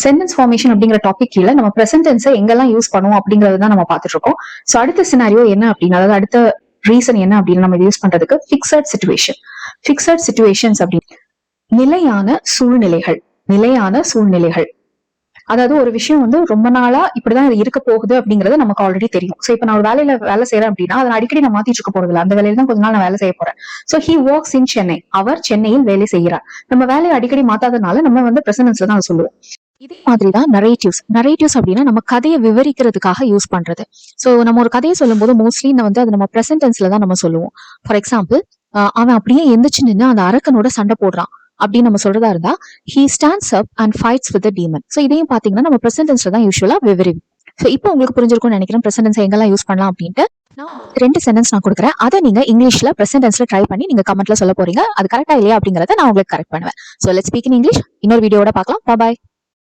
Sentence formation அப்படிங்கிற topic கீழே நம்ம பிரசன்ட் டென்ஸை எங்கெல்லாம் யூஸ் பண்ணுவோம் அப்படிங்கறது தான் நம்ம பார்த்துட்டு இருக்கோம். சோ அடுத்த சினாரியோ என்ன அப்படின்னா, அதாவது அடுத்த ரீசன் என்ன அப்படின்னு நம்ம யூஸ் பண்றதுக்கு ஃபிக்ஸட் சிச்சுவேஷன்ஸ் அப்படின்னு நிலையான சூழ்நிலைகள். அதாவது ஒரு விஷயம் வந்து ரொம்ப நாளா இப்படிதான் இது இருக்க போகுது அப்படிங்கறது நமக்கு ஆல்ரெடி தெரியும். சோ இப்ப நான் ஒரு வேலை செய்யறேன் அப்படின்னா அதை அடிக்கடி நான் மாத்திட்டு இருக்க போறது இல்லை. அந்த வேலையில தான் கொஞ்ச நாள் நான் வேலை செய்ய போறேன். So he works in Chennai. அவர் சென்னையில் வேலை செய்கிறார். நம்ம வேலையை அடிக்கடி மாத்தாதனால நம்ம வந்து பிரசன்டென்ஸ்ல தான் அதை சொல்லுவோம். இதே மாதிரிதான் நரேட்டிவ்ஸ் அப்படின்னா நம்ம கதையை விவரிக்கிறதுக்காக யூஸ் பண்றது. சோ நம்ம ஒரு கதையை சொல்லும் போது மோஸ்ட்லி வந்து அது நம்ம பிரசன்ட் டென்ஸ்ல தான் நம்ம சொல்லுவோம். ஃபார் எக்ஸாம்பிள், அவன் அப்படியே எந்திரிச்சு நின்று அந்த அரக்கனோட சண்டை போடுறான் அப்படின்னு நம்ம சொல்றதா இருந்தா he stands up and fights with the demon. So இதையும் பாத்தீங்கன்னா நம்ம பிரசன்ட் டென்ஸ்ல தான் யூசுவலா விவரிப்போம். சோ இப்போ உங்களுக்கு புரிஞ்சிருக்கும்னு நினைக்கிறேன் பிரசன்ட் டென்ஸ் எங்கெல்லாம் யூஸ் பண்ணலாம் அப்படின்ட்டு. நான் 2 சென்டென்ஸ் நான் கொடுக்குறேன். அதை நீங்க இங்கிலீஷ்ல பிரசன்ட் டென்ஸ்ல ட்ரை பண்ணி நீங்க கமெண்ட்ல சொல்ல போறீங்க. அது கரெக்டா இல்லையா அப்படிங்கறத நான் உங்களுக்கு கரெக்ட் பண்ணுவேன். So let's speak in English. இன்னொரு வீடியோட பார்க்கலாம். பாய்.